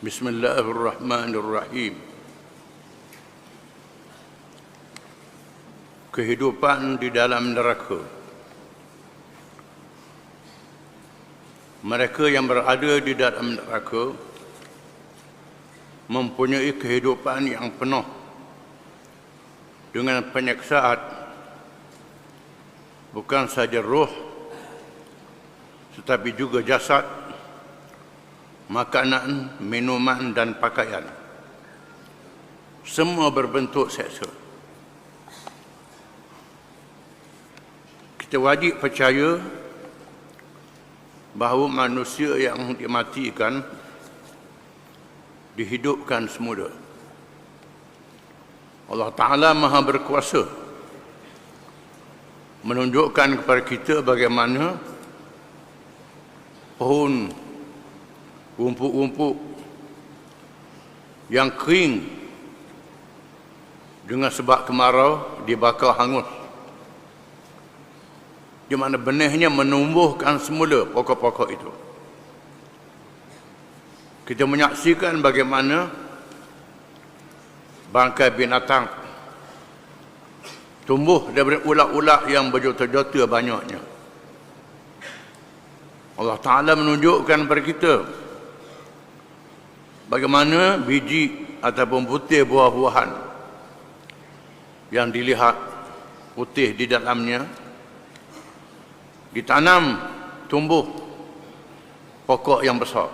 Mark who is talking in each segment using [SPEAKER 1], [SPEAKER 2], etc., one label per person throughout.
[SPEAKER 1] Bismillahirrahmanirrahim. Kehidupan di dalam neraka. Mereka yang berada di dalam neraka mempunyai kehidupan yang penuh dengan penyiksaan, bukan saja roh tetapi juga jasad, makanan, minuman dan pakaian. Semua berbentuk seksa. Kita wajib percaya bahawa manusia yang dimatikan dihidupkan semula. Allah Ta'ala Maha Berkuasa menunjukkan kepada kita bagaimana pohon rumput-rumput yang kering dengan sebab kemarau dibakar hangus, di mana benihnya menumbuhkan semula pokok-pokok itu. Kita menyaksikan bagaimana bangkai binatang tumbuh daripada ulat-ulat yang berjuta-juta banyaknya. Allah Ta'ala menunjukkan kepada kita bagaimana biji ataupun butir buah-buahan yang dilihat putih di dalamnya ditanam tumbuh pokok yang besar.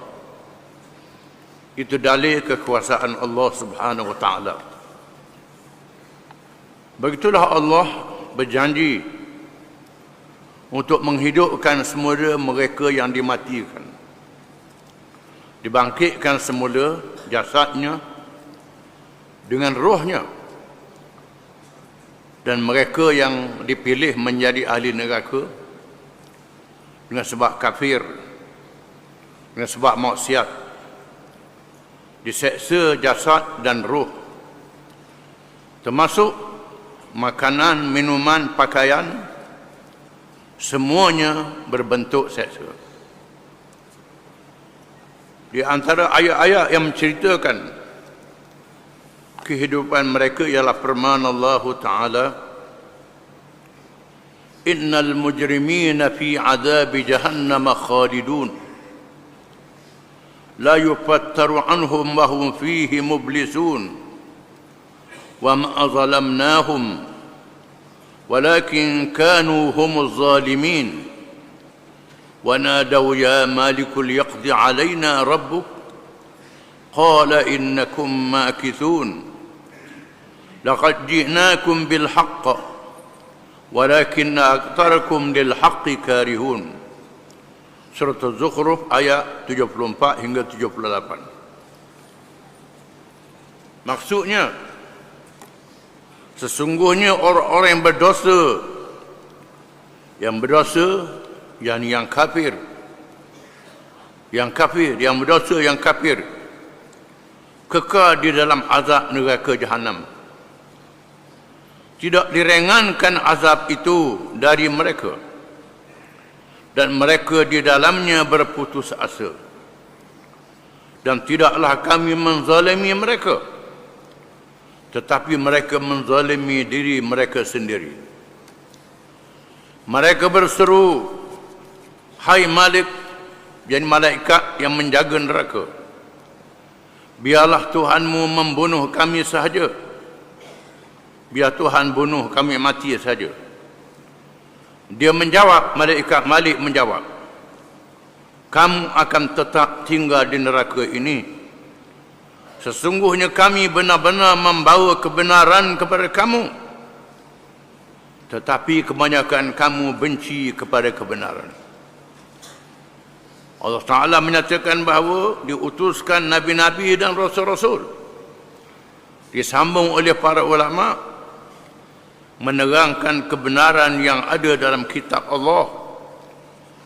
[SPEAKER 1] Itu dalil kekuasaan Allah Subhanahu wa Ta'ala. Begitulah Allah berjanji untuk menghidupkan semula mereka yang dimatikan, dibangkitkan semula jasadnya dengan rohnya, dan mereka yang dipilih menjadi ahli neraka dengan sebab kafir, dengan sebab maksiat, diseksa jasad dan roh, termasuk makanan, minuman, pakaian, semuanya berbentuk seksa. Di antara ayat-ayat yang menceritakan kehidupan mereka ialah firman Allah Ta'ala, Innal mujrimina fi azabi jahannam khalidun la yufattaru anhum wa hum fihi mublisun wa ma zalamnahum walakin kanu humuz zalimin wa nadaw ya malikul yaqdi alaina rabbuk qala innakum makithun laqad ji'nakum bil haqq walakinna aktsarakum lil haqqi karihun. Surah Az-Zukhruf ayat 74 hingga 78. Maksudnya, sesungguhnya orang-orang yang berdosa, yang kafir, yang berdosa, yang kafir, kekal di dalam azab neraka Jahannam. Tidak diringankan azab itu dari mereka, dan mereka di dalamnya berputus asa. Dan tidaklah kami menzalimi mereka, tetapi mereka menzalimi diri mereka sendiri. Mereka berseru, hai Malik, jadi malaikat yang menjaga neraka, biarlah Tuhanmu membunuh kami sahaja. Biar Tuhan bunuh kami mati saja. Dia menjawab, malaikat Malik menjawab, kamu akan tetap tinggal di neraka ini. Sesungguhnya kami benar-benar membawa kebenaran kepada kamu, tetapi kebanyakan kamu benci kepada kebenaran. Allah Ta'ala menyatakan bahawa diutuskan nabi-nabi dan rasul-rasul, disambung oleh para ulama, menerangkan kebenaran yang ada dalam kitab Allah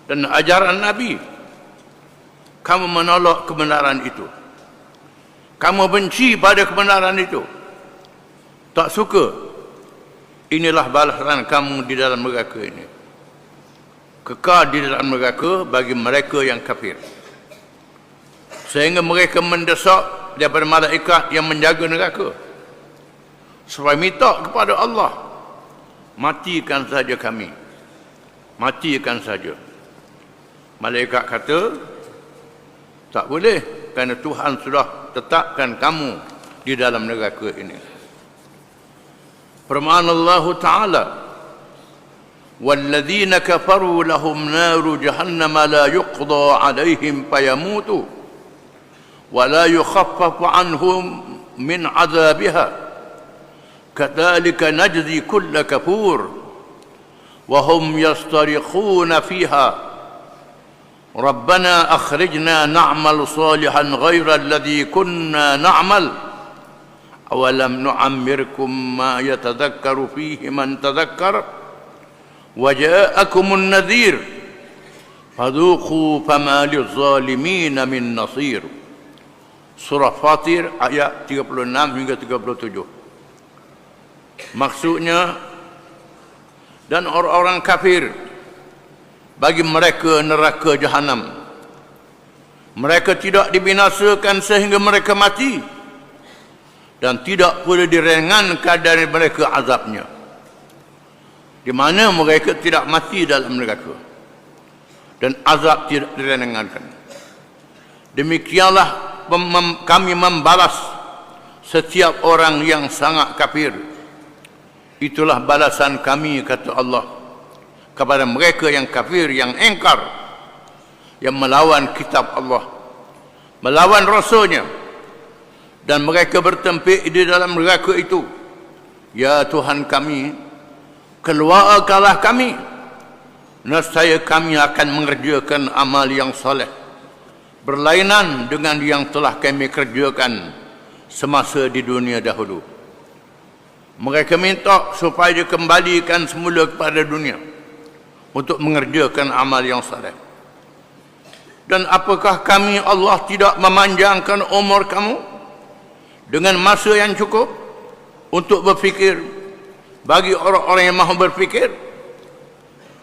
[SPEAKER 1] dan ajaran Nabi. Kamu menolak kebenaran itu, kamu benci pada kebenaran itu, tak suka. Inilah balasan kamu di dalam neraka ini, kekal di dalam neraka bagi mereka yang kafir. sehingga mereka mendesak daripada malaikat yang menjaga neraka supaya minta kepada Allah, matikan saja kami, matikan saja. Malaikat kata, tak boleh, kerana Tuhan sudah tetapkan kamu di dalam neraka ini. Firman Allah Ta'ala, وَالَّذِينَ كَفَرُوا لَهُمْ نَارُ جَهَنَّمَ لَا يُقْضَى عَلَيْهِمْ فَيَمُوتُوا وَلَا يُخَفَّفُ عَنْهُمْ مِنْ عَذَابِهَا كَذَلِكَ نَجْزِي كُلَّ كَفُورٍ وَهُمْ يَصْطَرِخُونَ فِيهَا رَبَّنَا أَخْرِجْنَا نَعْمَلْ صَالِحًا غَيْرَ الَّذِي كُنَّا نَعْمَلُ أَوَلَمْ نُعَمِّرْكُمْ مَا يَتَذَكَّرُ فِيهِ مَنْ تَذَكَّرَ وَجَاءَكُمُ النَّذِيرُ فَذُوقُوا فَمَا لِلظَّالِمِينَ مِنْ نَصِيرٍ. Surah Fatir ayat 36 hingga 37. Maksudnya, dan orang-orang kafir, bagi mereka neraka jahanam. Mereka tidak dibinasakan sehingga mereka mati, dan tidak pula diringankan dari mereka azabnya, di mana mereka tidak mati dalam neraka dan azab tidak diringankan. Demikianlah kami membalas setiap orang yang sangat kafir. Itulah balasan kami, kata Allah, kepada mereka yang kafir, yang engkar, yang melawan kitab Allah, melawan Rasulnya, dan mereka bertempik di dalam neraka itu. Ya Tuhan kami, keluarkanlah kami, nescaya kami akan mengerjakan amal yang soleh, berlainan dengan yang telah kami kerjakan semasa di dunia dahulu. Mereka minta supaya dikembalikan semula kepada dunia untuk mengerjakan amal yang saleh. Dan apakah kami Allah tidak memanjangkan umur kamu dengan masa yang cukup untuk berfikir bagi orang-orang yang mahu berfikir?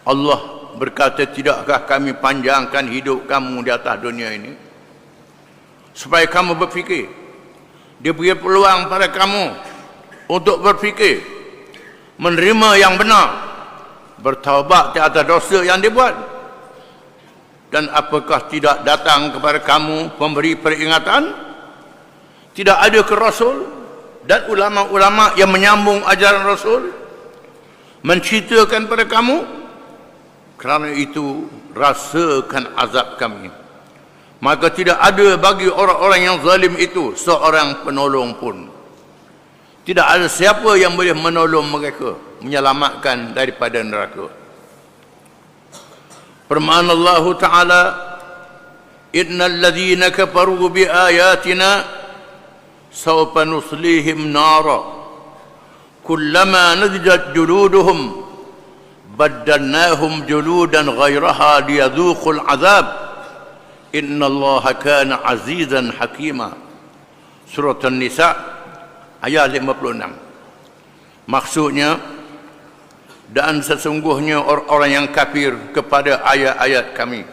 [SPEAKER 1] Allah berkata, tidakkah kami panjangkan hidup kamu di atas dunia ini supaya kamu berfikir? Dia beri peluang pada kamu untuk berfikir, menerima yang benar, bertaubat di atas dosa yang dibuat. Dan apakah tidak datang kepada kamu pemberi peringatan? Tidak ada ke Rasul dan ulama-ulama yang menyambung ajaran Rasul menceritakan pada kamu? Kerana itu rasakan azab kami. Maka tidak ada bagi orang-orang yang zalim itu seorang penolong pun. Tidak ada siapa yang boleh menolong mereka, menyelamatkan daripada neraka. Firman Allah Ta'ala, innal ladzina kafaru bi ayatina sawfa nuslihim nara kullama nadjat juluduhum baddalnahum juludan ghairaha liyadhuqul azab innallaha kana azizan hakima. Surah An-Nisa ayat 56. Maksudnya, dan sesungguhnya orang-orang yang kafir kepada ayat-ayat kami,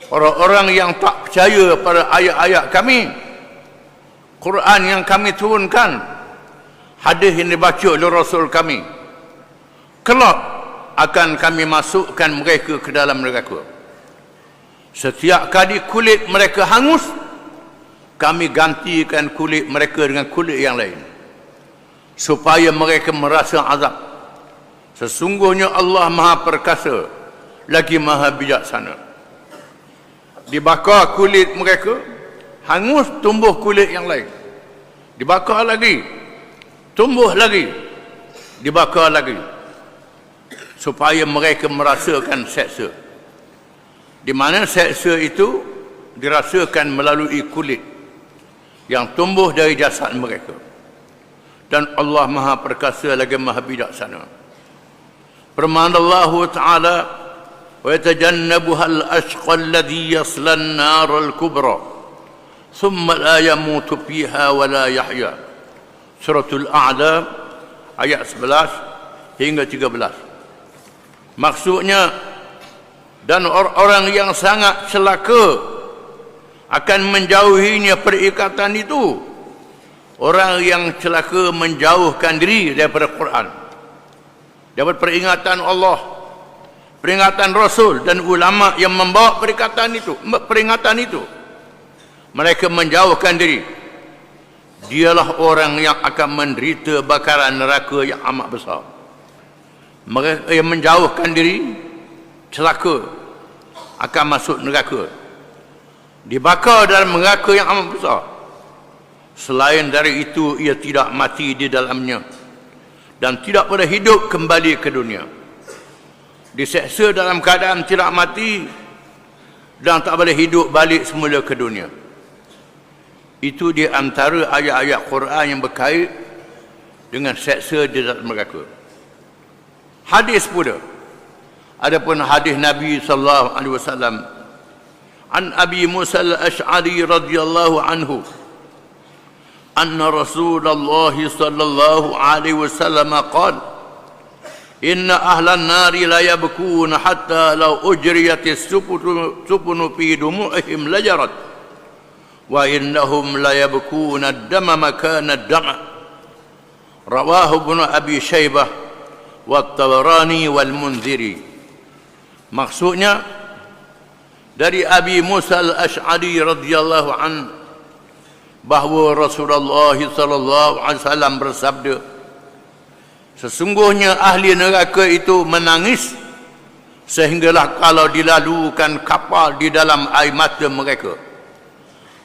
[SPEAKER 1] orang-orang yang tak percaya pada ayat-ayat kami, Quran yang kami turunkan, hadis yang dibaca oleh Rasul kami, kelak akan kami masukkan mereka ke dalam neraka. Setiap kali kulit mereka hangus, kami gantikan kulit mereka dengan kulit yang lain, supaya mereka merasa azab. Sesungguhnya Allah Maha Perkasa lagi Maha Bijaksana. Dibakar kulit mereka, hangus, tumbuh kulit yang lain. Dibakar lagi, tumbuh lagi, dibakar lagi, supaya mereka merasakan seksa. Di mana seksa itu dirasakan melalui kulit yang tumbuh dari jasad mereka. Dan Allah Maha Perkasa lagi Maha Bijaksana. Firman Allah Ta'ala, wa yatajannabuha al-ashqa alladhi yasla an-nar al-kubra thumma la yamutu fiha wa la yahya. Suratul A'la ayat 11 hingga 13. Maksudnya, dan orang-orang yang sangat celaka akan menjauhinya perikatan itu. Orang yang celaka menjauhkan diri daripada Quran, daripada peringatan Allah, peringatan Rasul dan ulama yang membawa peringatan itu. Mereka menjauhkan diri. Dialah orang yang akan menderita bakaran neraka yang amat besar. Mereka yang menjauhkan diri celaka, akan masuk neraka, dibakar dalam neraka yang amat besar. Selain dari itu, ia tidak mati di dalamnya dan tidak pernah hidup kembali ke dunia. Diseksa dalam keadaan tidak mati dan tak boleh hidup balik semula ke dunia. Itu di antara ayat-ayat Quran yang berkait dengan seksa di dalam neraka. Hadis pula, adapun hadis Nabi sallallahu alaihi wasallam, an Abi Musa al-Ash'ari radhiyallahu anhu anna Rasulullah sallallahu alaihi wasallam qala inna ahlan nari la yabkuna hatta law ujriyatis supunu fi dumu'ihim lajarat wa innahum la yabkuna ad-dama makana ad-dama. Rawahu Ibnu Abi Syaibah wa Tabarani wal Munziri. Maksudnya dari Abi Musa al-Ash'ari radhiyallahu anhu bahawa Rasulullah sallallahu alaihi wasallam bersabda, sesungguhnya ahli neraka itu menangis sehinggalah kalau dilalukan kapal di dalam air mata mereka,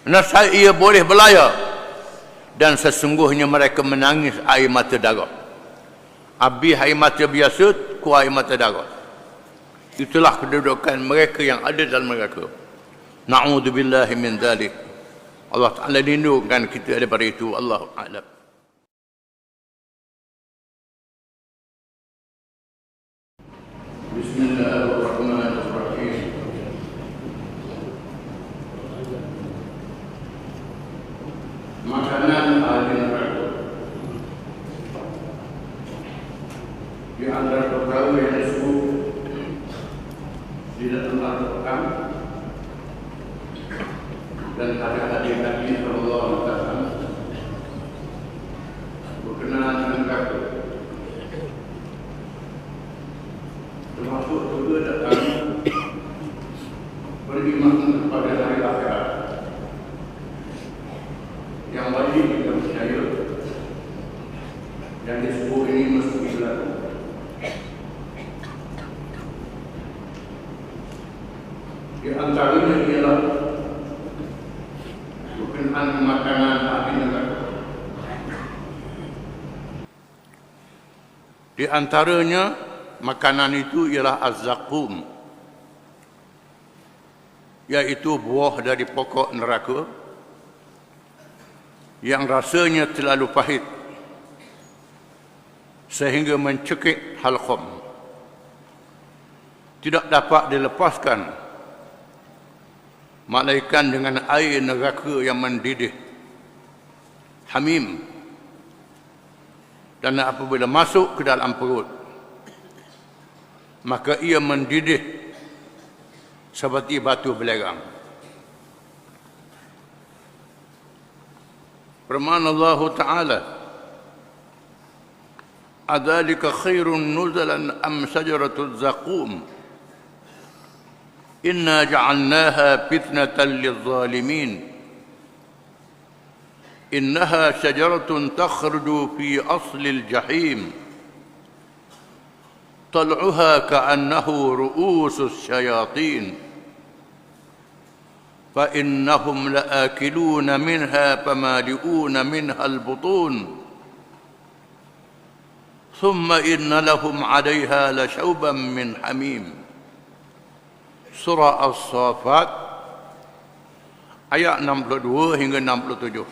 [SPEAKER 1] nescaya ia boleh berlayar, dan sesungguhnya mereka menangis air mata darah. Habis air mata biasa, keluar air mata darah. Itulah kedudukan mereka yang ada dalam neraka. Na'udzubillahi min dzalik. Allah Ta'ala lindungkan kita daripada itu. Allahu a'lam. Bismillahirrahmanirrahim. Makanan ahli neraka. Di antara perkara yang disebut di dalam Al-Quran dan hadis Nabi sallallahu alaihi wasallam berkenaan dengan neraka, termasuk juga datang beriman kepada hari akhirat yang wajib kita percaya, yang disebut ini mesti berlaku. Di antaranya ialah berkenaan makanan ahli neraka. Di antaranya makanan itu ialah az-zaqum, iaitu buah dari pokok neraka yang rasanya terlalu pahit sehingga mencekik halqum, tidak dapat dilepaskan melainkan dengan air neraka yang mendidih, hamim, dan apabila masuk ke dalam perut maka ia mendidih seperti batu belerang. Firman Allah Ta'ala, adzalika khairun nuzalan am syajaratul zaqum inna ja'alnaha fitnatan lizzalimin innaha syajaratun takhruju fi aslil jahim tal'uha ka'annahu ru'usus syayatin fa innahum la'akiluna minha famali'una minha al-butun thumma inna lahum 'alayha lashawban min hamim. Surah As-Saffat ayat 62 hingga 67.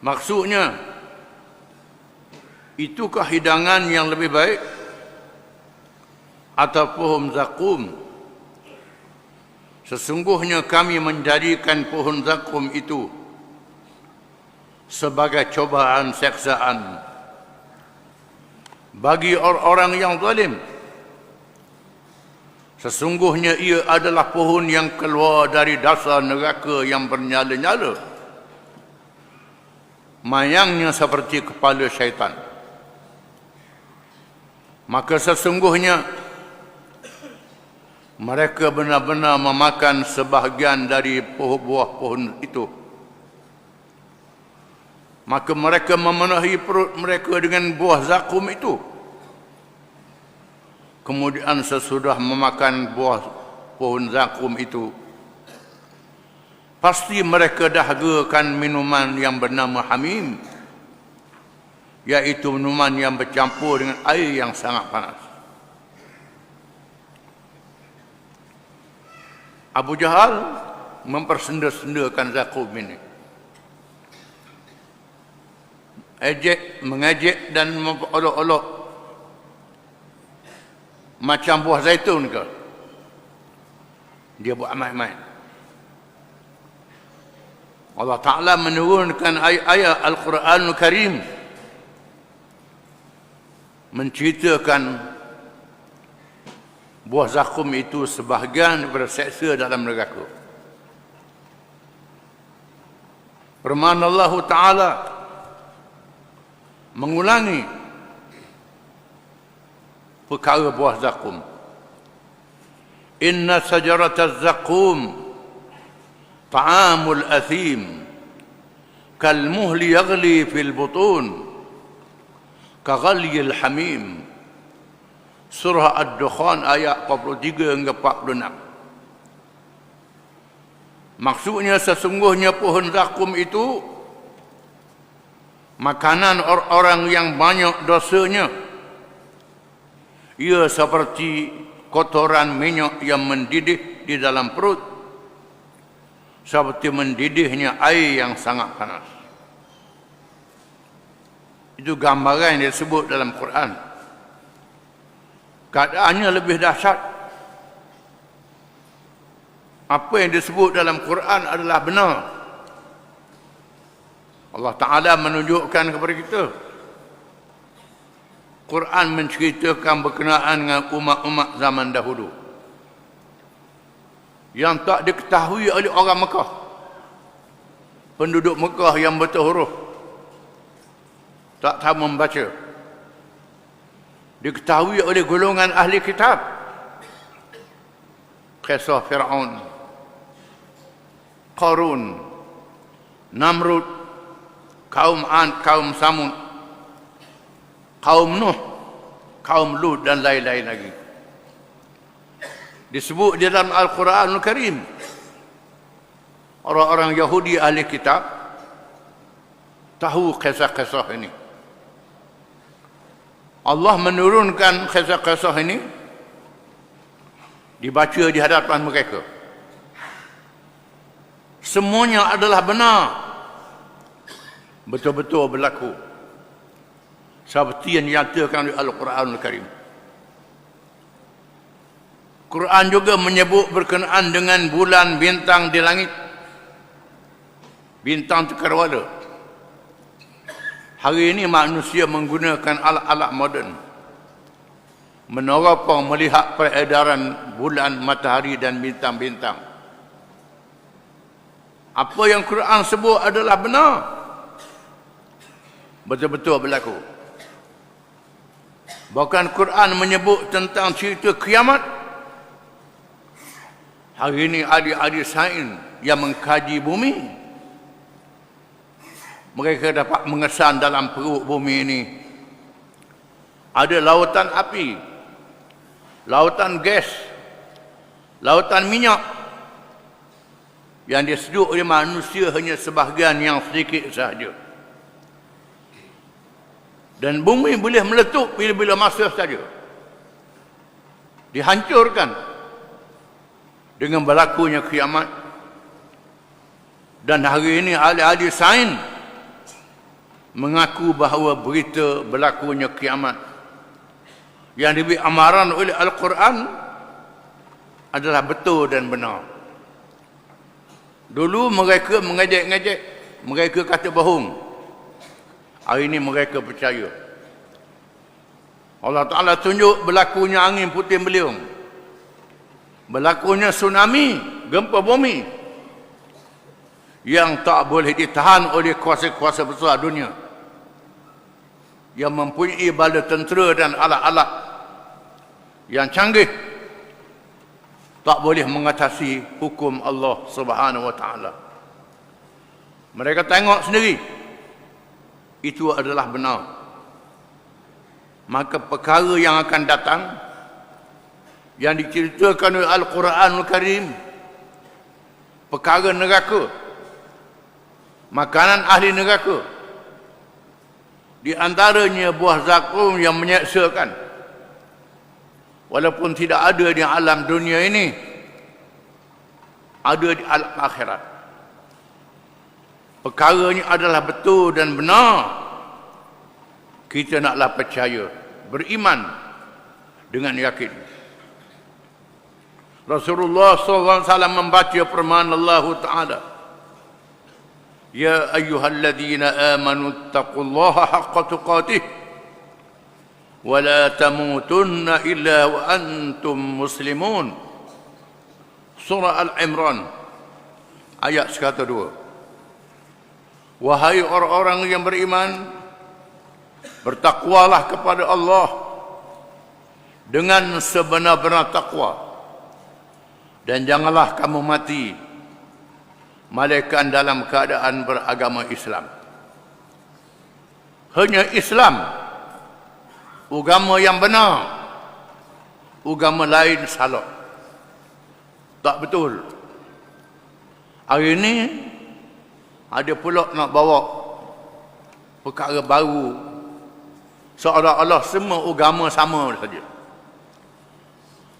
[SPEAKER 1] Maksudnya, itukah hidangan yang lebih baik atau pohon zakum? Sesungguhnya kami menjadikan pohon zakum itu sebagai cobaan seksaan bagi orang-orang yang zalim, Sesungguhnya ia adalah pohon yang keluar dari dasar neraka yang bernyala-nyala. Mayangnya seperti kepala syaitan. Maka sesungguhnya mereka benar-benar memakan sebahagian dari buah pohon itu. Maka mereka memenuhi perut mereka dengan buah zakum itu. Kemudian sesudah memakan buah pohon zakum itu, pasti mereka dahagakan minuman yang bernama hamim, yaitu minuman yang bercampur dengan air yang sangat panas. Abu Jahal mempersenda-sendakan zakum ini. Mengejek dan memperolok-olok macam buah zaitun ke. Dia buat main-main. Allah Ta'ala menurunkan ayat Al-Quranul Karim menceritakan buah zakum itu sebahagian berseksa dalam neraka. Firman Allah Ta'ala mengulangi perkara buah zakum. Inna sajarataz zakum ta'amul athim kalmuhli yaghli fil butun kaghalyil hamim. Surah Ad-Dukhan ayat 43 hingga 46. Maksudnya sesungguhnya pohon zakum itu makanan orang-orang yang banyak dosanya. Ia seperti kotoran minyak yang mendidih di dalam perut, seperti mendidihnya air yang sangat panas. Itu gambaran yang disebut dalam Quran. Keadaannya lebih dahsyat. Apa yang disebut dalam Quran adalah benar. Allah Ta'ala menunjukkan kepada kita. Quran menceritakan berkenaan dengan umat-umat zaman dahulu yang tak diketahui oleh orang Mekah, penduduk Mekah yang betul huruf, tak tahu membaca. Diketahui oleh golongan ahli kitab. Kisah Fir'aun, Qarun, Namrud, kaum Ad, kaum Samud, kaum Nuh, kaum Lut dan lain-lain lagi. Disebut di dalam Al-Quranul Karim. Orang-orang Yahudi ahli kitab tahu kisah-kisah ini. Allah menurunkan kisah-kisah ini dibaca di hadapan mereka. Semuanya adalah benar, betul-betul berlaku seperti yang dinyatakan oleh Al-Quranul Karim. Quran juga menyebut berkenaan dengan bulan bintang di langit, bintang cakrawala. Hari ini manusia menggunakan alat-alat moden meneropong melihat peredaran bulan, matahari dan bintang-bintang. Apa yang Quran sebut adalah benar, betul-betul berlaku. Bahkan Quran menyebut tentang cerita kiamat. Hari ini adik-adik sains yang mengkaji bumi, mereka dapat mengesan dalam perut bumi ini ada lautan api, lautan gas, lautan minyak yang disejuk oleh manusia hanya sebahagian yang sedikit sahaja. Dan bumi boleh meletup bila-bila masa saja, dihancurkan dengan berlakunya kiamat. Dan hari ini ahli-ahli sains mengaku bahawa berita berlakunya kiamat yang diberi amaran oleh Al-Quran adalah betul dan benar. Dulu mereka mengejek-ngejek, mereka kata bohong. Hari ini mereka percaya. Allah Ta'ala tunjuk berlakunya angin puting beliung berlakunya tsunami, gempa bumi yang tak boleh ditahan oleh kuasa-kuasa besar dunia yang mempunyai bala tentera dan alat-alat yang canggih, tak boleh mengatasi hukum Allah Subhanahu wa taala. Mereka tengok sendiri itu adalah benar. Maka perkara yang akan datang yang diceritakan oleh Al-Quranul Karim, perkara neraka, makanan ahli neraka, di antaranya buah zakum yang menyeksakan, walaupun tidak ada di alam dunia ini, ada di alam akhirat. Perkaranya adalah betul dan benar. Kita naklah percaya, beriman dengan yakin. Rasulullah SAW membaca firman Allah Ta'ala, Ya ayyuhalladzina amanu taqullaha haqqa tuqatih wa la tamutunna illa wa antum muslimun. Surah Al-Imran ayat 102. Wahai orang-orang yang beriman, bertakwalah kepada Allah dengan sebenar-benar takwa, dan janganlah kamu mati malaikat dalam keadaan beragama Islam. Hanya Islam, agama yang benar. Agama lain salah, tak betul. Hari ini ada pula nak bawa perkara baru, seolah-olah semua agama sama saja.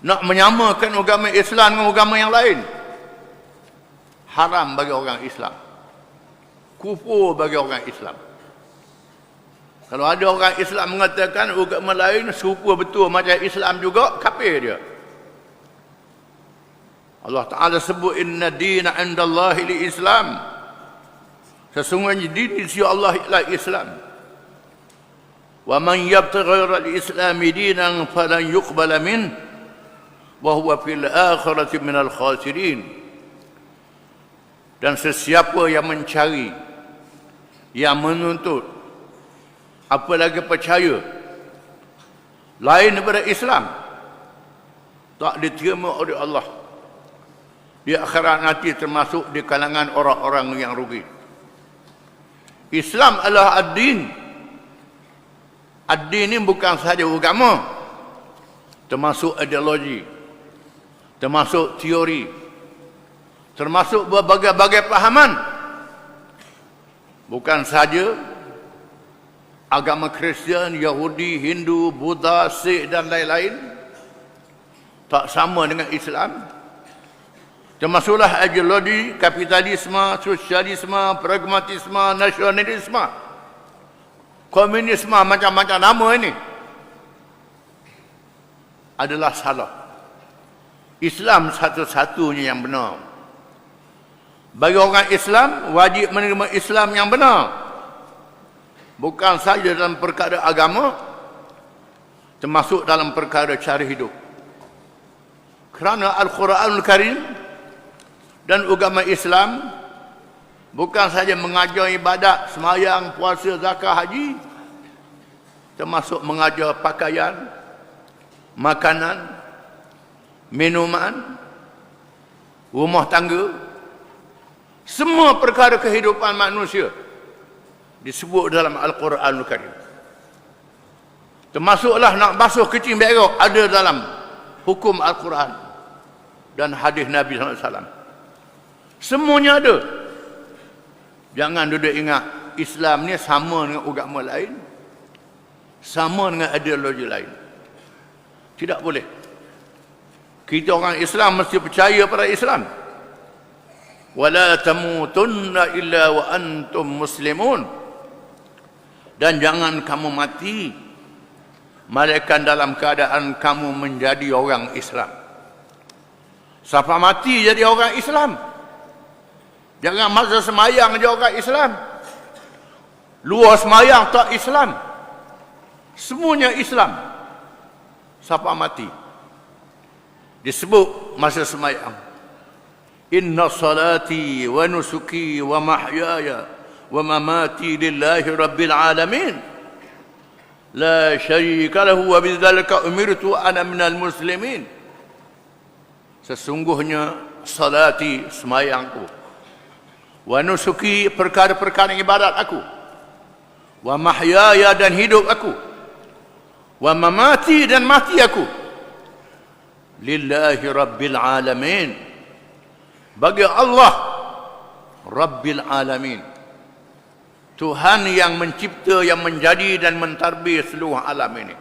[SPEAKER 1] Nak menyamakan agama Islam dengan agama yang lain, haram bagi orang Islam, kufur bagi orang Islam. Kalau ada orang Islam mengatakan agama lain serupa betul macam Islam juga, kafir dia. Allah Ta'ala sebut, Inna dina indallahi li Islam. Sesungguhnya din di sisi Allah ialah Islam. Wa man yabtaghi ghayra al-islami dinan falan yuqbala min wa huwa fil akhirati minal khasirin. Dan sesiapa yang mencari, yang menuntut, apalagi percaya lain daripada Islam, tak diterima oleh Allah. Di akhirat nanti termasuk di kalangan orang-orang yang rugi. Islam adalah ad-din. Ad-din ini bukan sahaja agama, termasuk ideologi, termasuk teori, termasuk berbagai-bagai pahaman. Bukan saja agama Kristian, Yahudi, Hindu, Buddha, Sikh dan lain-lain tak sama dengan Islam. Termasuklah ideologi kapitalisme, sosialisme, pragmatisme, nasionalisme, komunisme, macam-macam nama ini adalah salah. Islam satu-satunya yang benar. Bagi orang Islam, wajib menerima Islam yang benar, bukan saja dalam perkara agama, termasuk dalam perkara cara hidup. Kerana Al-Quranul Karim dan agama Islam bukan saja mengajar ibadat, semayang, puasa, zakat, haji, termasuk mengajar pakaian, makanan, minuman, rumah tangga. Semua perkara kehidupan manusia disebut dalam Al-Quranul Karim. Termasuklah nak basuh kecing berak ada dalam hukum Al-Quran dan hadis Nabi SAW. Semuanya ada. Jangan duduk ingat Islam ni sama dengan agama lain, sama dengan ideologi lain. Tidak boleh. Kita orang Islam mesti percaya pada Islam. Wala tamutunna illa wa antum muslimun. Dan jangan kamu mati melainkan dalam keadaan kamu menjadi orang Islam. Siapa mati jadi orang Islam. Jangan masa semayang je orang Islam, luar semayang tak Islam. Semuanya Islam. Siapa mati. disebut masa sembahyang, inna salati wa nusuki wa mahyaya wa mamati lillahi rabbil alamin la syarika lahu wa bidzalika umirtu ana minal muslimin. Sesungguhnya salati, sembahyangku, wa nusuki, perkara-perkara ibadat aku, wa mahyaya, dan hidup aku, wa mamati, dan mati aku, lillahi rabbil alamin, bagi Allah rabbil alamin, Tuhan yang mencipta, yang menjadi dan mentarbiyah seluruh alam ini.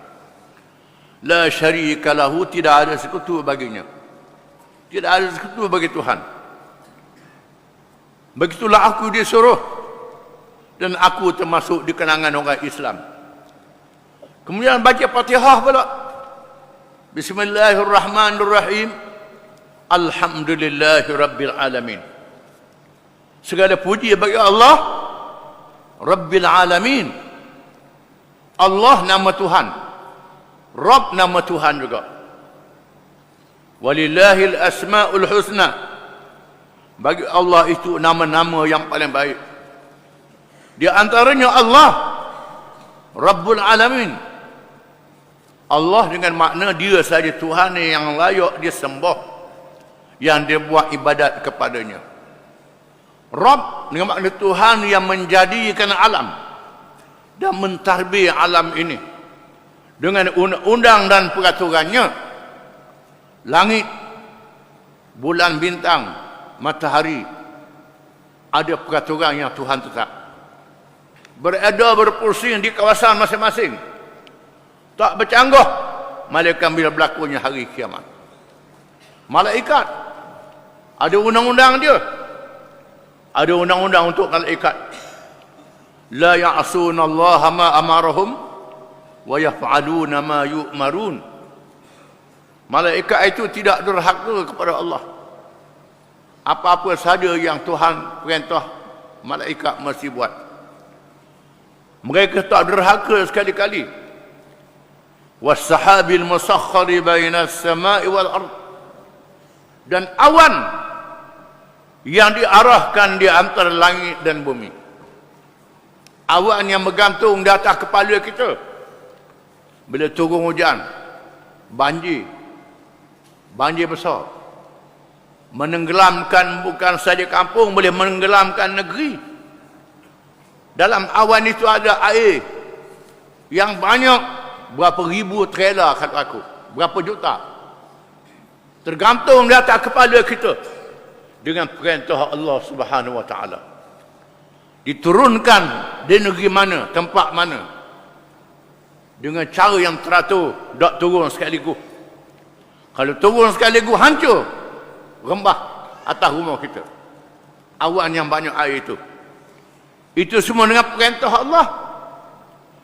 [SPEAKER 1] La syarika lahu, tidak ada sekutu baginya, tidak ada sekutu bagi Tuhan. Begitulah aku disuruh, dan aku termasuk di kalangan orang Islam. Kemudian baca Fatihah pula. Bismillahirrahmanirrahim. Alhamdulillahi rabbil alamin. Segala puji bagi Allah Rabbil alamin. Allah nama Tuhan, Rabb nama Tuhan juga. Walillahil asmaul husna. Bagi Allah itu nama-nama yang paling baik. Di antaranya Allah Rabbul alamin. Allah dengan makna dia saja Tuhan yang layak disembah, yang dia buat ibadat kepadanya. Rabb dengan makna Tuhan yang menjadikan alam dan mentarbiyah alam ini dengan undang-undang dan peraturannya. Langit, bulan, bintang, matahari, ada peraturan yang Tuhan tetap. Beredar berpusing di kawasan masing-masing, tak bercanggah malaikat bila berlakunya hari kiamat. Malaikat ada undang-undang dia, ada undang-undang untuk malaikat. La ya'suna Allah ma amarahum wa yaf'aluna ma yu'marun. Malaikat itu tidak durhaka kepada Allah. Apa-apa saja yang Tuhan perintah, malaikat mesti buat. Mereka tak durhaka sekali-kali. Was-sahabil musakhkhari bainas sama'i wal ard. Dan awan yang diarahkan di antara langit dan bumi. Awan yang bergantung di atas kepala kita. Bila turun hujan, banjir besar, menenggelamkan bukan saja kampung, boleh menenggelamkan negeri. Dalam awan itu ada air yang banyak, berapa ribu trailer kata aku, berapa juta, tergantung di atas kepala kita dengan perintah Allah Subhanahu wa taala. Diturunkan di negeri mana, tempat mana, dengan cara yang teratur, tak turun sekaligus. Kalau turun sekaligus hancur, rembah atas rumah kita. Awan yang banyak air itu. Itu semua dengan perintah Allah.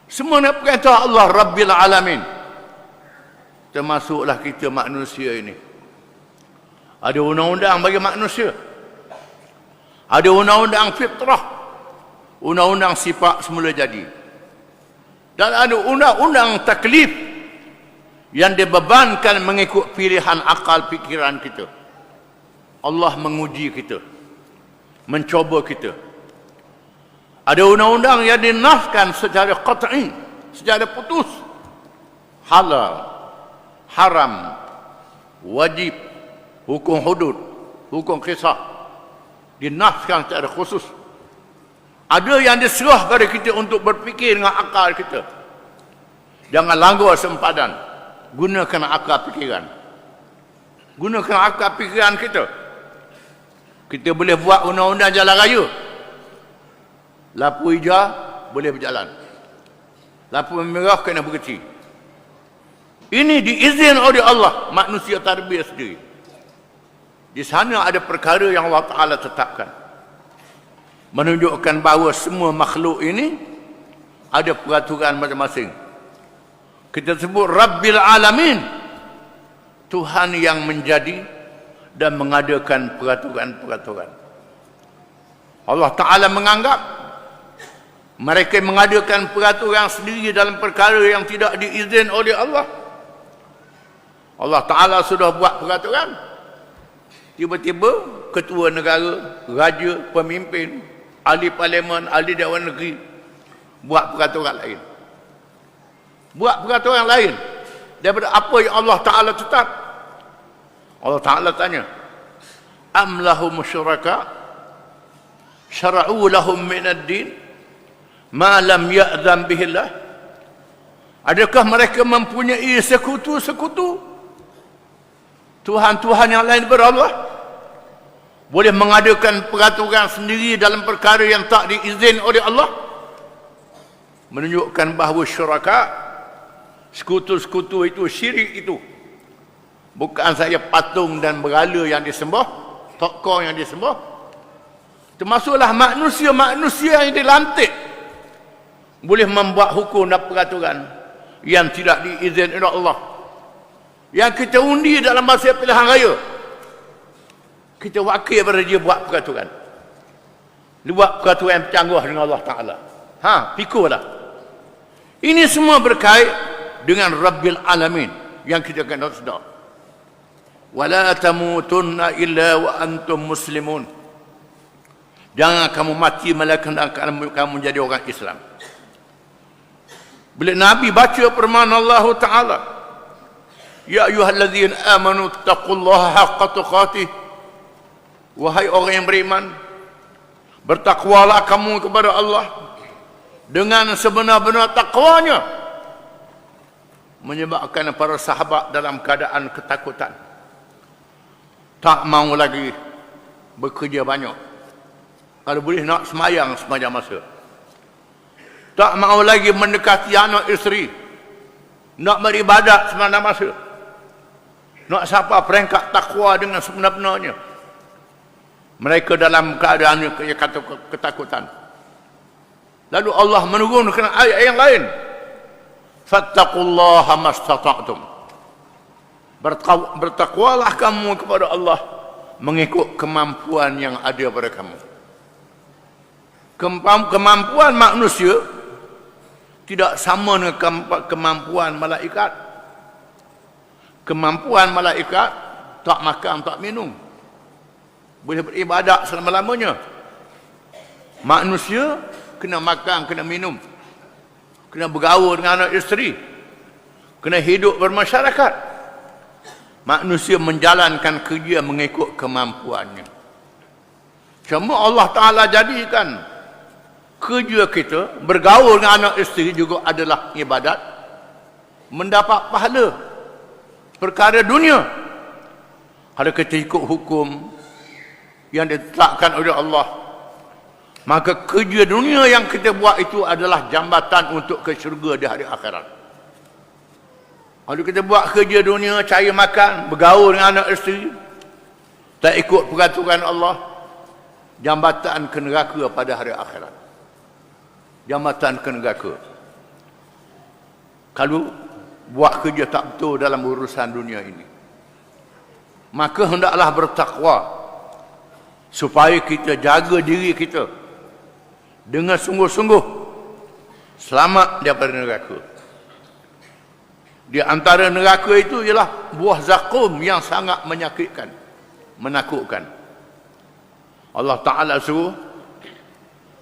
[SPEAKER 1] Semua dengan perintah Allah Rabbil alamin. Termasuklah kita manusia ini. Ada undang-undang bagi manusia. Ada undang-undang fitrah. Undang-undang sifat semula jadi. Dan ada undang-undang taklif yang dibebankan mengikut pilihan akal fikiran kita. Allah menguji kita, mencoba kita. Ada undang-undang yang dinaskan secara qat'i, secara putus. Halal, haram, wajib, hukum hudud, hukum kisah, dinaskan secara khusus. Ada yang diserah kepada kita untuk berfikir dengan akal kita. Jangan langgar sempadan. Gunakan akal fikiran. Gunakan akal fikiran kita. Kita boleh buat undang-undang jalan raya. Lampu hijau boleh berjalan. Lampu merah kena berhenti. Ini diizin oleh Allah. Manusia tarbiyah sendiri. Di sana ada perkara yang Allah Ta'ala tetapkan. Menunjukkan bahawa semua makhluk ini ada peraturan masing-masing. Kita sebut Rabbil Alamin. Tuhan yang menjadi dan mengadakan peraturan-peraturan. Allah Ta'ala menganggap mereka mengadakan peraturan sendiri dalam perkara yang tidak diizin oleh Allah. Allah Ta'ala sudah buat peraturan. Tiba-tiba ketua negara, raja, pemimpin, ahli parlimen, ahli Dewan Negeri buat peraturan lain. Buat peraturan lain daripada apa yang Allah Ta'ala tetap. Allah Ta'ala tanya, am lahum syuraka syara'u lahum minad din ma lam ya'zam bihillah. Adakah mereka mempunyai sekutu-sekutu, Tuhan-Tuhan yang lain daripada Allah, boleh mengadakan peraturan sendiri dalam perkara yang tak diizin oleh Allah? Menunjukkan bahawa syuraka, sekutu-sekutu itu, syirik itu, bukan saja patung dan berhala yang disembah, tokoh yang disembah, termasuklah manusia-manusia yang dilantik boleh membuat hukum dan peraturan yang tidak diizinkan oleh Allah. Yang kita undi dalam masa pilihan raya, kita wakil pada dia buat peraturan. Dia buat peraturan yang bercanggah dengan Allah Ta'ala. Pikulah. Ini semua berkait dengan Rabbil Alamin yang kita kena sedar. Wala tamutunna illa wa antum muslimun. Jangan kamu mati melainkan kamu menjadi orang Islam. Bila Nabi baca firman Allah Ta'ala, ya ayyuhalladzina amanu taqullaha haqqa tuqatih, wahai orang yang beriman, bertakwalah kamu kepada Allah dengan sebenar-benar takwanya. Menyebabkan para sahabat dalam keadaan ketakutan, tak mau lagi bekerja banyak. Kalau boleh nak semayang sepanjang masa. Tak mau lagi mendekati anak isteri, nak beribadat sepanjang masa, nak sampai peringkat takwa dengan sebenar-benarnya. Mereka dalam keadaan ketakutan. Lalu Allah menurunkan ayat yang lain, fattaqullaha mastata'tum. Bertakwalah kamu kepada Allah mengikut kemampuan yang ada pada kamu. Kemampuan manusia tidak sama dengan kemampuan malaikat. Kemampuan malaikat tak makan, tak minum, boleh beribadat selama-lamanya. Manusia kena makan, kena minum, kena bergaul dengan anak isteri, kena hidup bermasyarakat. Manusia menjalankan kerja mengikut kemampuannya. Cuma Allah Ta'ala jadikan kerja kita bergaul dengan anak isteri juga adalah ibadat, mendapat pahala perkara dunia. Kalau kita ikut hukum yang ditetapkan oleh Allah, maka kerja dunia yang kita buat itu adalah jambatan untuk ke syurga di hari akhirat. Kalau kita buat kerja dunia, cari makan, bergaul dengan anak isteri, tak ikut peraturan Allah, jambatan ke neraka pada hari akhirat. Jambatan ke neraka. Kalau buat kerja tak betul dalam urusan dunia ini, maka hendaklah bertakwa supaya kita jaga diri kita dengan sungguh-sungguh selamat daripada neraka. Di antara neraka itu ialah buah zakum yang sangat menyakitkan, menakutkan. Allah Ta'ala suruh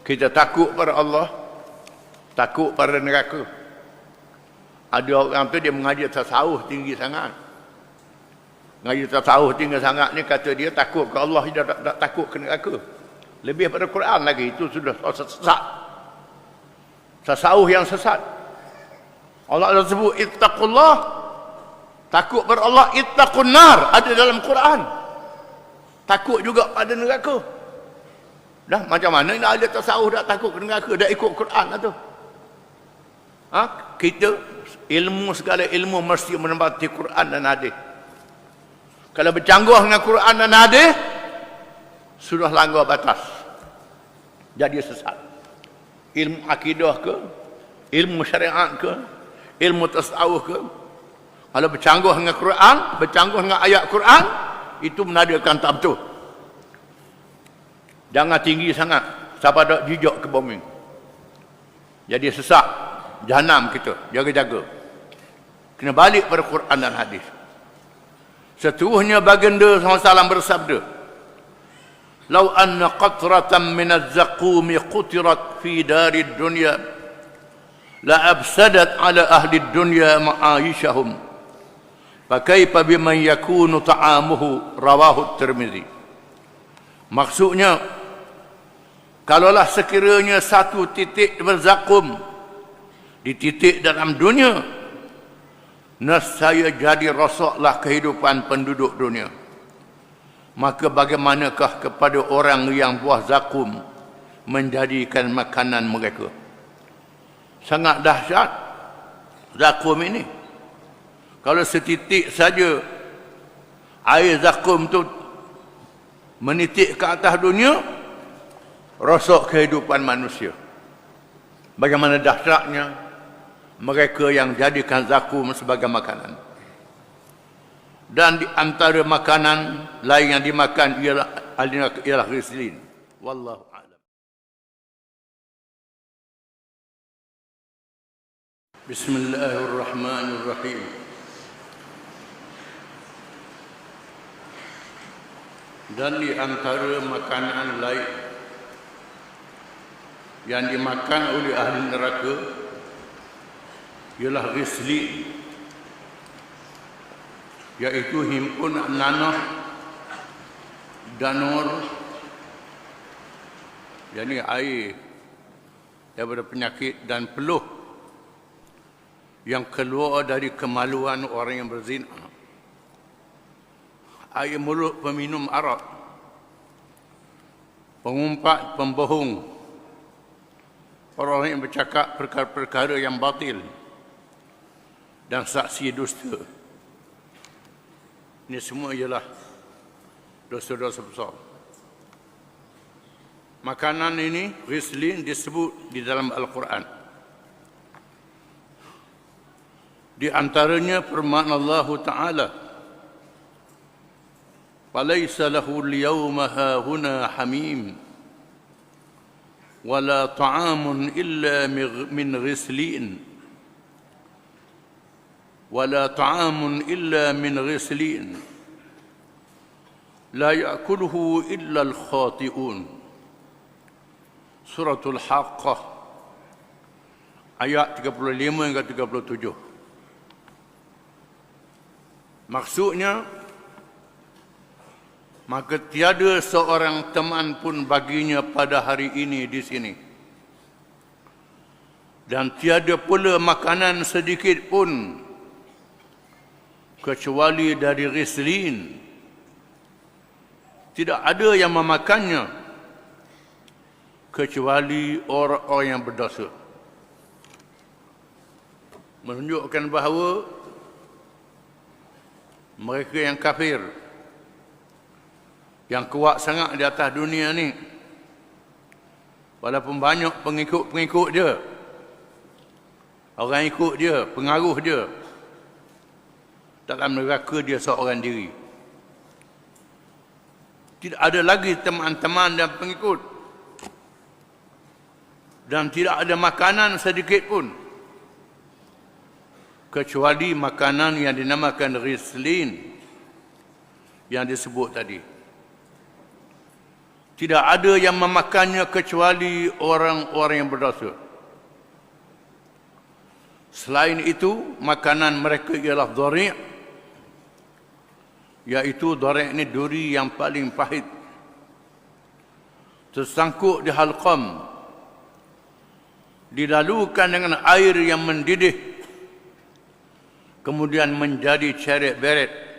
[SPEAKER 1] kita takut pada Allah, takut pada neraka. Ada orang tu dia mengaji tasawuf tinggi sangat. Mengaji tasawuf tinggi sangat ni kata dia takut ke Allah, dia tak takut ke neraka. Lebih pada Quran lagi, itu sudah sesat. Tasawuf yang sesat. Allah sebut ittaqullah, takut pada Allah, ittaqun nar, ada dalam Quran. Takut juga pada neraka. Dah macam mana nak ada tasawuf dah takut ke neraka, dah ikut Quran lah tu. Kita ilmu, segala ilmu mesti menempati Quran dan hadis. Kalau bercanggah dengan Quran dan hadis, sudah langgar batas, jadi sesat. Ilmu akidah ke, ilmu syariat ke, ilmu tasawuf ke, kalau bercanggah dengan Quran, bercanggah dengan ayat Quran, itu menandakan tak betul. Jangan tinggi sangat sampai dak jijak ke bumi, jadi sesat, jahanam kita. Jaga-jaga, kena balik pada Quran dan hadis. Seterusnya baginda SAW bersabda, "Lau anna qatratan min az-zaqumi qutirat fi darid dunya la afsadat ala ahli dunya ma'aishahum. Fakaifa biman yakunu ta'amuhu?" Rawahu Tirmizi. Maksudnya, kalaulah sekiranya satu titik berzakum dititik dalam dunia, nescaya jadi rosaklah kehidupan penduduk dunia. Maka bagaimanakah kepada orang yang buah zakum menjadikan makanan mereka? Sangat dahsyat zakum ini. Kalau setitik saja air zakum tu menitik ke atas dunia, rosak kehidupan manusia. Bagaimana dahsyatnya mereka yang jadikan zakum sebagai makanan. Dan di antara makanan lain yang dimakan ialah rislin. Wallahu a'lam. Bismillahirrahmanirrahim. Dan di antara makanan lain yang dimakan oleh ahli neraka ialah rislin, iaitu himpunan nanah danur, yakni air daripada penyakit dan peluh yang keluar dari kemaluan orang yang berzina. Air mulut peminum arak, pengumpat, pembohong, orang yang bercakap perkara-perkara yang batil, dan saksi dusta. Ini semua ialah dosa-dosa besar. Makanan ini, rislin, disebut di dalam Al-Quran. Di antaranya firman Allah Ta'ala, فَلَيْسَ لَهُ الْيَوْمَ هَاهُنَا حَمِيمٌ وَلَا طَعَامٌ إِلَّا مِنْ غِسْلِينٍ وَلَا طَعَامٌ إِلَّا مِنْ غِسْلِينٍ لَا يَأْكُلُهُ إِلَّا الْخَاطِئُونَ. Suratul Haqqah ayat 35 hingga 37. Maksudnya, maka tiada seorang teman pun baginya pada hari ini di sini, dan tiada pula makanan sedikit pun kecuali dari rislin. Tidak ada yang memakannya kecuali orang-orang yang berdosa. Menunjukkan bahawa mereka yang kafir, yang kuat sangat di atas dunia ni, walaupun banyak pengikut-pengikut dia, orang ikut dia, pengaruh dia, dalam neraka dia seorang diri. Tidak ada lagi teman-teman dan pengikut, dan tidak ada makanan sedikit pun kecuali makanan yang dinamakan rislin yang disebut tadi. Tidak ada yang memakannya kecuali orang-orang yang berdosa. Selain itu, makanan mereka ialah dhari', iaitu dhari' ini duri yang paling pahit, tersangkut di halqam, dilalukan dengan air yang mendidih, kemudian menjadi ceret-beret,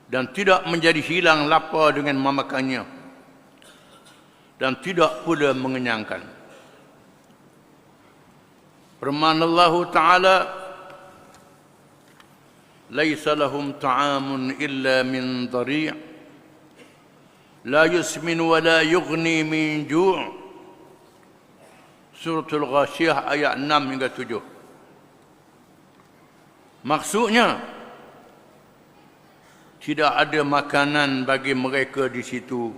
[SPEAKER 1] dan tidak menjadi hilang lapar dengan memakannya, dan tidak pula mengenyangkan. Firman Allah Ta'ala, "Laisa lahum ta'amun illa min dhari' la yusmin wa la yughni min ju'." Suratul Ghashiyah ayat 6 hingga 7. Maksudnya, tidak ada makanan bagi mereka di situ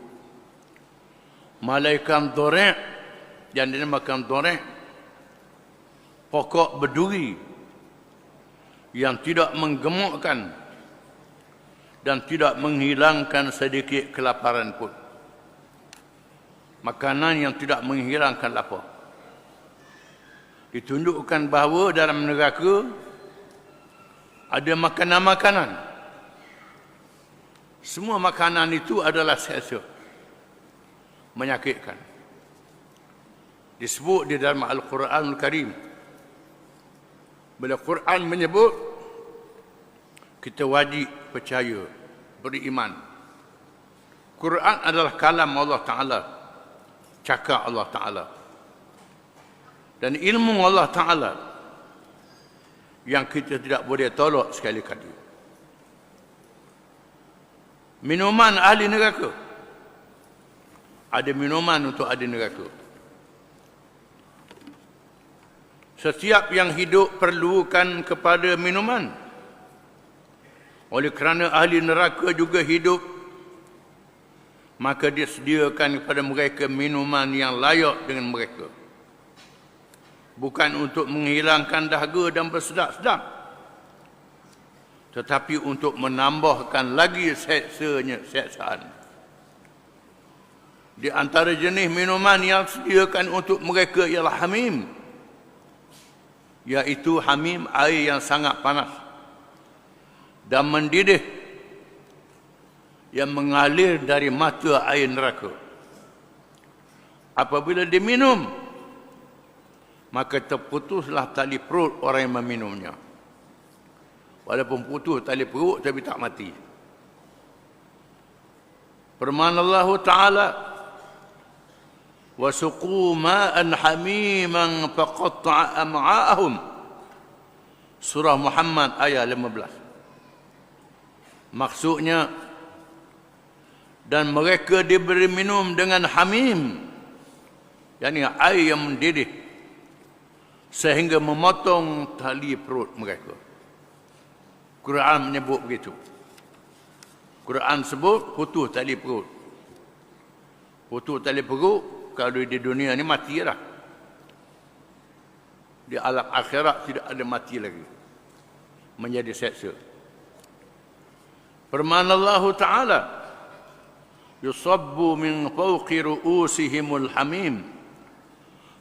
[SPEAKER 1] malaikat dhari', yang dinamakan dhari', pokok berduri yang tidak menggemukkan dan tidak menghilangkan sedikit kelaparan pun. Makanan yang tidak menghilangkan lapar. Ditunjukkan bahawa dalam neraka ada makanan-makanan. Semua makanan itu adalah seksa, menyakitkan. Disebut di dalam Al-Quranul Karim. Bila Quran menyebut, kita wajib percaya, beriman. Quran adalah kalam Allah Ta'ala, cakap Allah Ta'ala. Dan ilmu Allah Ta'ala yang kita tidak boleh tolak sekali-kali. Minuman ahli neraka. Ada minuman untuk ahli neraka. Setiap yang hidup perlukan kepada minuman. Oleh kerana ahli neraka juga hidup, maka disediakan kepada mereka minuman yang layak dengan mereka. Bukan untuk menghilangkan dahaga dan bersedap-sedap, tetapi untuk menambahkan lagi seksaan. Di antara jenis minuman yang disediakan untuk mereka ialah hamim, iaitu hamim, air yang sangat panas dan mendidih yang mengalir dari mata air neraka. Apabila diminum, maka terputuslah tali perut orang yang meminumnya. Walaupun putus tali perut, tapi tak mati. Firman Allah Ta'ala, وَسُقُوا مَاءً حَمِيمًا فَقَطَّعَ أَمْعَاءَهُمْ. Surah Muhammad ayat 15. Maksudnya, dan mereka diberi minum dengan hamim, yakni air yang mendidih, sehingga memotong tali perut mereka. Quran menyebut begitu. Quran sebut putus tali perut. Putus tali perut, kalau di dunia ni mati dah. Di alam akhirat tidak ada mati lagi, menjadi seksa. Firman Allah Ta'ala, yusabbu min fawqi ru'usihimul hamim,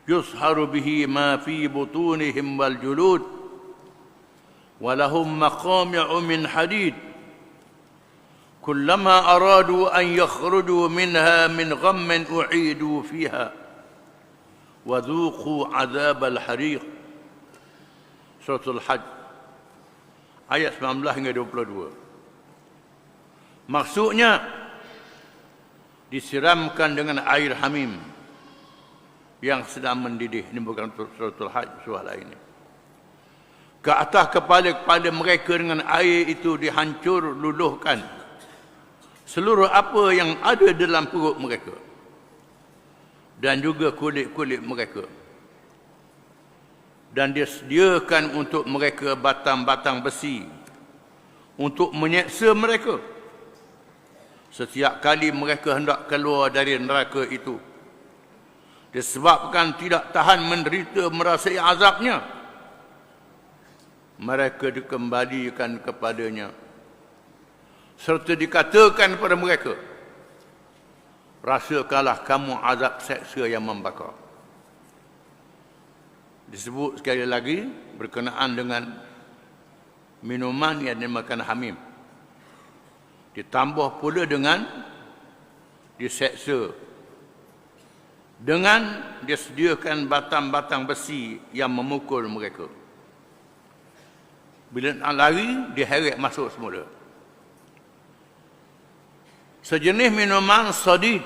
[SPEAKER 1] yusharu bihi ma fi butunihim wal julud, walahum maqami'u min hadid, kullama aradu an yakhruju minha min ghammin u'idu fiha, wa dhuqu azab al-hariq. Suratul Hajj ayat 19 hingga 22. Maksudnya, disiramkan dengan air hamim yang sedang mendidih. Ini bukan Suratul Hajj, surah lain. Ke atas kepala-kepala mereka dengan air itu dihancur luluhkan seluruh apa yang ada dalam perut mereka dan juga kulit-kulit mereka. Dan disediakan untuk mereka batang-batang besi untuk menyeksa mereka setiap kali mereka hendak keluar dari neraka itu, disebabkan tidak tahan menderita merasai azabnya, mereka dikembalikan kepadanya serta dikatakan kepada mereka, rasakanlah kamu azab seksa yang membakar. Disebut sekali lagi berkenaan dengan minuman yang dinamakan hamim. Ditambah pula dengan diseksa dengan disediakan batang-batang besi yang memukul mereka. Bila nak lari, diheret masuk semula. Sejenis minuman sadid,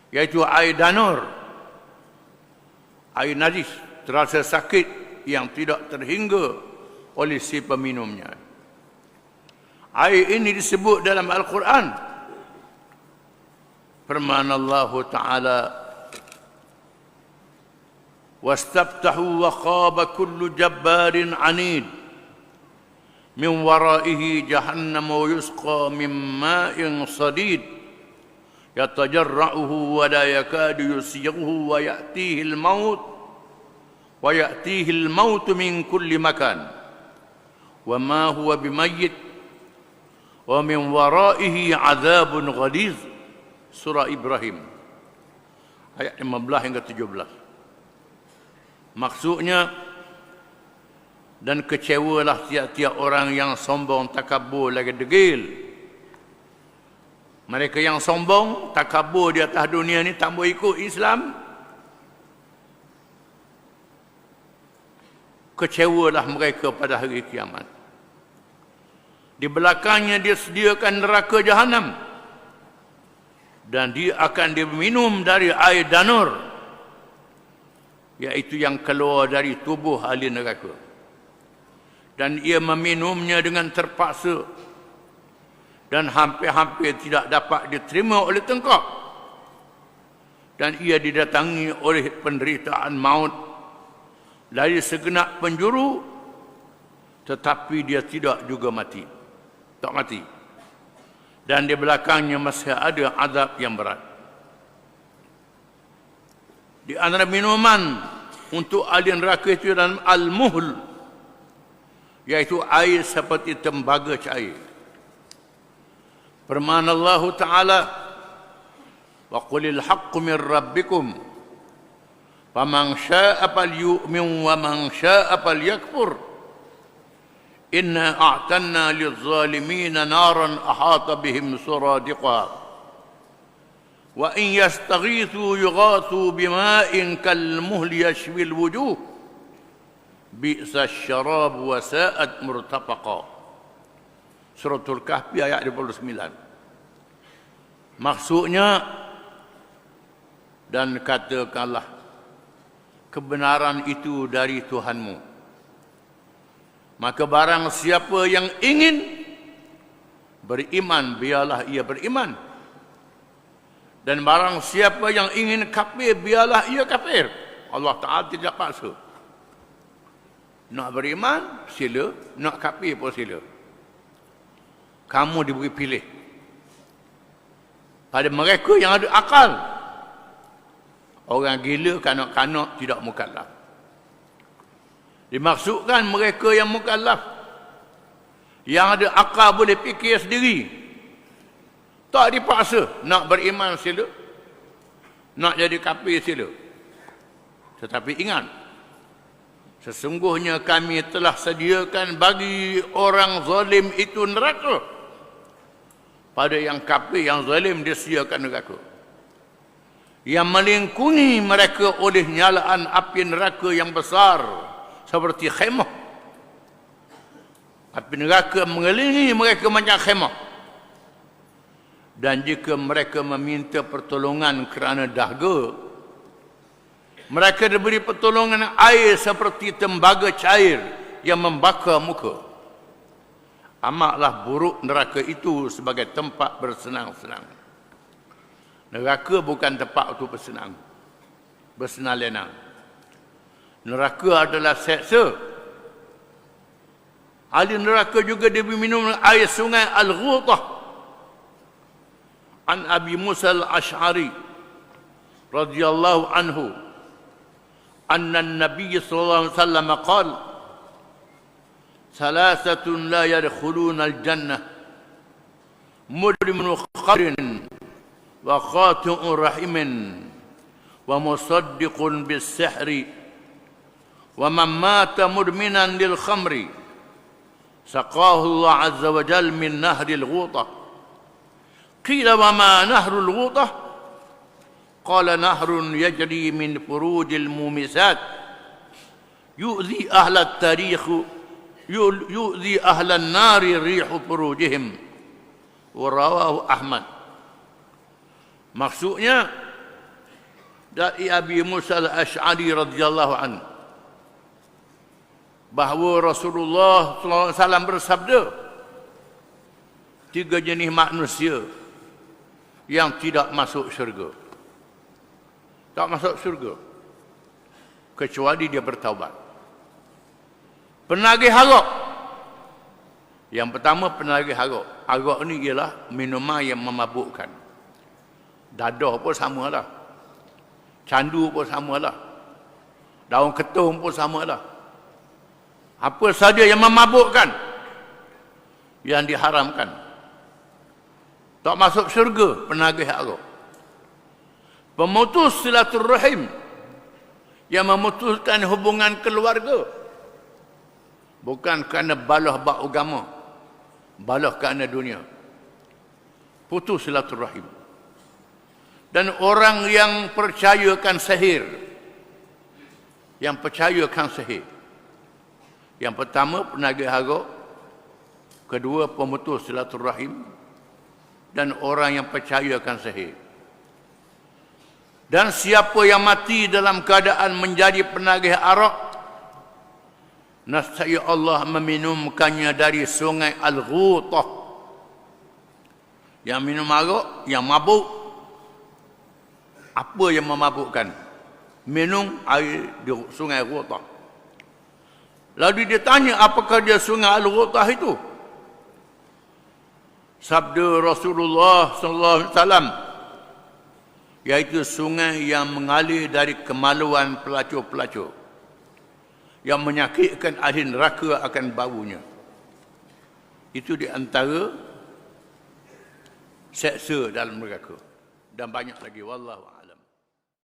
[SPEAKER 1] iaitu air danur, air najis, terasa sakit yang tidak terhingga oleh si peminumnya. Air ini disebut dalam Al-Quran. Firman Allah Ta'ala, وَاسْتَفْتَحُوا وَخَابَ كُلُّ جَبَّارٍ عَنِيدٍ مِنْ وَرَائِهِ جَهَنَّمُ وَيُسْقَى مِنْ مَاءٍ صَدِيدٍ يَتَجَرَّعُهُ وَلَا يَكَادُ يُسِيغُهُ وَيَأْتِيهِ الْمَوْتُ مِنْ كُلِّ مَكَانٍ وَمَا هُوَ بِمَيِّتٍ wa min waraihi azabun ghaliz. Surah Ibrahim ayat 15 hingga 17. Maksudnya, dan kecewalah tiap-tiap orang yang sombong, takabur, lagi degil. Mereka yang sombong, takabur di atas dunia ni, tak mau ikut Islam, kecewalah mereka pada hari kiamat. Di belakangnya dia sediakan neraka jahanam, dan dia akan diminum dari air danur, iaitu yang keluar dari tubuh ahli neraka. Dan ia meminumnya dengan terpaksa, dan hampir-hampir tidak dapat diterima oleh tengkok. Dan ia didatangi oleh penderitaan maut dari segenap penjuru, tetapi dia tidak juga mati. Tak mati. Dan di belakangnya masih ada azab yang berat. Di antara minuman untuk ahli neraka itu dalam al-muhl, yaitu air seperti tembaga cair. Firman Allah Ta'ala, wa qulil haqqu min rabbikum faman syaa'a falyu'min wa man syaa'a falyakfur inna a'tanna liz-zalimina naran ahata bihim suradiqha wa in yastaghithu yughathu bima'in kal-muhli yashwi al-wujuh bi'sa syarab wa sa'at murtafaqa. Suratul Kahfi ayat 29. Maksudnya, dan katakanlah kebenaran itu dari Tuhanmu, maka barang siapa yang ingin beriman, biarlah ia beriman, dan barang siapa yang ingin kafir, biarlah ia kafir. Allah Ta'ala tidak paksa. Nak beriman, sila. Nak kafir pun sila. Kamu diberi pilih. Pada mereka yang ada akal. Orang gila, kanak-kanak tidak mukallaf. Dimaksudkan mereka yang mukallaf, yang ada akal boleh fikir sendiri, tak dipaksa. Nak beriman sila, nak jadi kafir sila. Tetapi ingat, sesungguhnya kami telah sediakan bagi orang zalim itu neraka. Pada yang kafir, yang zalim, disediakan neraka yang melingkungi mereka oleh nyalaan api neraka yang besar seperti khemah. Api neraka mengelilingi mereka macam khemah. Dan jika mereka meminta pertolongan kerana dahaga, mereka diberi pertolongan air seperti tembaga cair yang membakar muka. Amatlah buruk neraka itu sebagai tempat bersenang-senang. Neraka bukan tempat untuk bersenang-lenang. Neraka adalah seksa. Ahli neraka juga diberi minum air sungai Al-Ghutah. An Abi Musa Al-Ash'ari radhiyallahu anhu anna an-nabiy sallallahu alaihi wasallam qala thalathatun la yadkhuluna al-jannah mudrimun khamrin wa khati'ur rahimin wa musaddiqun bis-sihri wa man mata mudminan lil khamri saqahu Allah azza wa jalla min nahri al-ghutah. Qila wa ma nahru al-ghutah? Qala nahrun yajri min furujil mumisat yu'zi ahla at-tarikh yu'zi ahla an-nari rihu furujihim. Wa rawahu Ahmad. Maksudnya dari Abi Musa Al-Ash'ari radhiyallahu anhu bahawa Rasulullah sallallahu alaihi wasallam bersabda, 3 jenis manusia yang tidak masuk syurga. Tak masuk syurga kecuali dia bertaubat. Penagih arak. Yang pertama, penagih arak. Arak ni ialah minuman yang memabukkan. Dadah pun samalah. Candu pun samalah. Daun ketum pun samalah. Apa saja yang memabukkan, yang diharamkan. tak masuk syurga, penagih arok. Pemutus silaturrahim, yang memutuskan hubungan keluarga, bukan kerana balah bak agama, balah kerana dunia. Putus silaturrahim. Dan orang yang percayakan sihir, yang percayakan sihir, yang pertama penagih arok, kedua pemutus silaturrahim, dan orang yang percayakan sihir. Dan siapa yang mati dalam keadaan menjadi penagih arak, nescaya Allah meminumkannya dari sungai Al-Ghutah. Yang minum arak, yang mabuk, apa yang memabukkan? Minum air di sungai Al-Ghutah. Lalu dia tanya, apakah dia sungai Al-Ghutah itu? Sabda Rasulullah SAW, iaitu sungai yang mengalir dari kemaluan pelacur-pelacur, yang menyakitkan ahli neraka akan baunya. Itu di antara seksa dalam neraka. Dan banyak lagi. Wallahu a'lam.